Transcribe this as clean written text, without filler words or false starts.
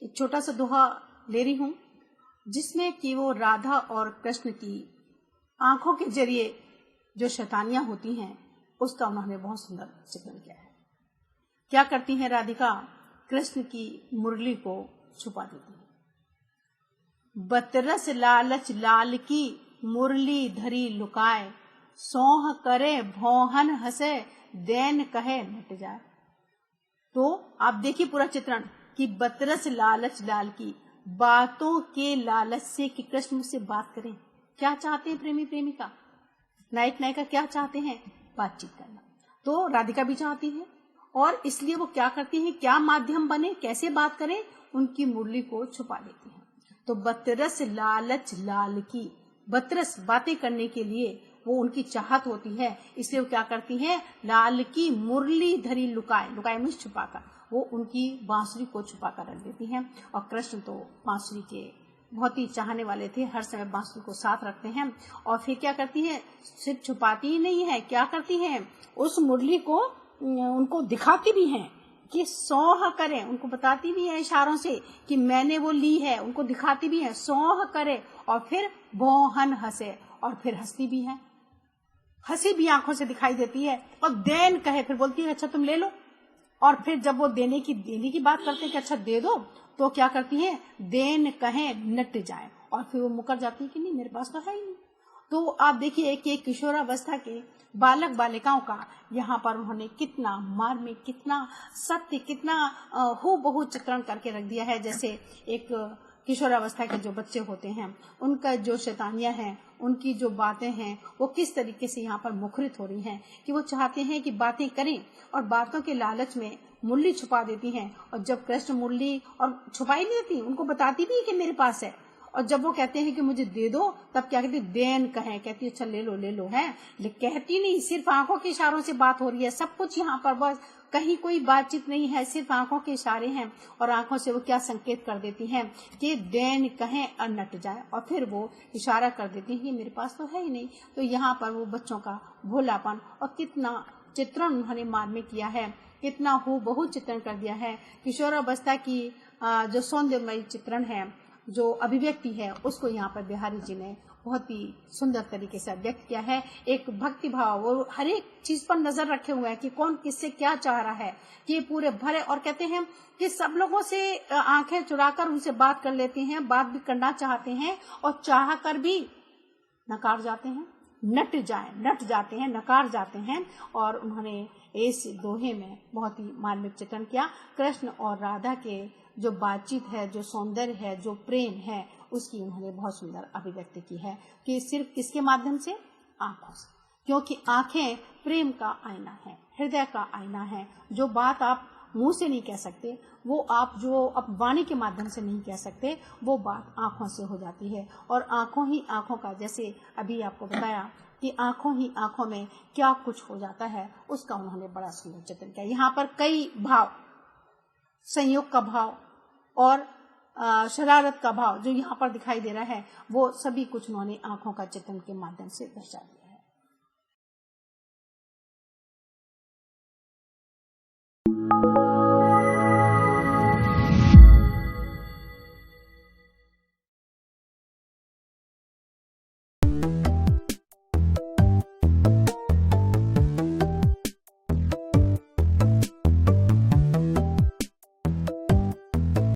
एक छोटा सा दोहा ले रही हूं जिसमें कि वो राधा और कृष्ण की आंखों के जरिए जो शैतानियां होती हैं उसका उन्होंने बहुत सुंदर चित्रण किया है। क्या करती हैं राधिका? कृष्ण की मुरली को छुपा देती है। बतरस लालच लाल की मुरली धरी लुकाए, सोह करे भौहन हंसे देन कहे मिट जाए। तो आप देखिए पूरा चित्रण कि बतरस लालच लाल की, बातों के लालच से कि कृष्ण मुझसे बात करें। क्या चाहते हैं प्रेमी प्रेमिका? नायक नायिका क्या चाहते हैं? बातचीत करना। तो राधिका भी चाहती है और इसलिए वो क्या करती है, क्या माध्यम बने, कैसे बात करें, उनकी मुरली को छुपा देती है। तो बतरस लालच लाल की, बतरस बातें करने के लिए वो उनकी चाहत होती है, इसलिए वो क्या करती हैं, लाल की मुरली धरी लुकाए, लुकाए मीन्स छुपाकर, वो उनकी बांसुरी को छुपाकर रख देती हैं। और कृष्ण तो बांसुरी के बहुत ही चाहने वाले थे, हर समय बांसुरी को साथ रखते हैं। और फिर क्या करती है, सिर्फ छुपाती ही नहीं है, क्या करती हैं, उस मुरली को उनको दिखाती भी हैं कि सौह करें, उनको बताती भी है इशारों से कि मैंने वो ली है, उनको दिखाती भी है, सौह करे, और फिर भौहन हंसे, और फिर हंसती भी है, हंसी भी आंखों से दिखाई देती है। और देन कहे, फिर बोलती है अच्छा तुम ले लो। और फिर जब वो देने की बात करते हैं कि अच्छा दे दो, तो क्या करती है, देन कहे नट जाए, और फिर वो मुकर जाती है कि नहीं मेरे पास तो है ही नहीं। तो आप देखिए कि किशोरावस्था के बालक बालिकाओं का यहाँ पर उन्होंने कितना मार्मिक, कितना सत्य, कितना हूबहू चित्रण करके रख दिया है। जैसे एक किशोरावस्था के जो बच्चे होते हैं, उनका जो शैतानियां हैं, उनकी जो बातें हैं, वो किस तरीके से यहाँ पर मुखरित हो रही हैं कि वो चाहते हैं कि बातें करें और बातों के लालच में मुरली छुपा देती हैं। और जब कृष्ण मुरली और छुपाई नहीं देती, उनको बताती भी है कि मेरे पास है, और जब वो कहते हैं कि मुझे दे दो, तब क्या कहती, देन कहे, कहती अच्छा ले लो है, लेकिन कहती नहीं, सिर्फ आंखों के इशारों से बात हो रही है। सब कुछ यहाँ पर बस, कहीं कोई बातचीत नहीं है, सिर्फ आंखों के इशारे हैं। और आंखों से वो क्या संकेत कर देती हैं कि देन कहे और नट जाए, और फिर वो इशारा कर देती है कि मेरे पास तो है ही नहीं। तो यहाँ पर वो बच्चों का भोलापन और कितना चित्रण उन्होंने मार्मिक किया है, कितना हूबहू चित्रण कर दिया है। किशोरावस्था की जो सौंदर्यमयी चित्रण है, जो अभिव्यक्ति है, उसको यहाँ पर बिहारी जी ने बहुत ही सुंदर तरीके से व्यक्त किया है। एक भक्ति भाव, वो हर एक चीज पर नजर रखे हुए हैं कि कौन किससे क्या चाह रहा है, कि पूरे भरे, और कहते हैं कि सब लोगों से आंखें चुराकर उनसे बात कर लेते हैं, बात भी करना चाहते हैं, और चाह कर भी नकार जाते हैं, नट जाते हैं, नकार जाते हैं। और उन्होंने इस दोहे में बहुत ही मार्मिक चित्रण किया। कृष्ण और राधा के जो बातचीत है, जो सौंदर्य है, जो प्रेम है, उसकी उन्होंने बहुत सुंदर अभिव्यक्ति की है कि सिर्फ किसके माध्यम से, आंखों से, क्योंकि आंखें प्रेम का आईना है, हृदय का आईना है। जो बात आप मुंह से नहीं कह सकते, वो आप जो अब वाणी के माध्यम से नहीं कह सकते, वो बात आंखों से हो जाती है। और आंखों ही आंखों का, जैसे अभी आपको बताया कि आंखों ही आंखों में क्या कुछ हो जाता है, उसका उन्होंने बड़ा सुंदर चित्रण किया। यहाँ पर कई भाव, संयोग का भाव और शरारत का भाव जो यहाँ पर दिखाई दे रहा है, वो सभी कुछ उन्होंने आंखों का चित्रण के माध्यम से दर्शा दिया है।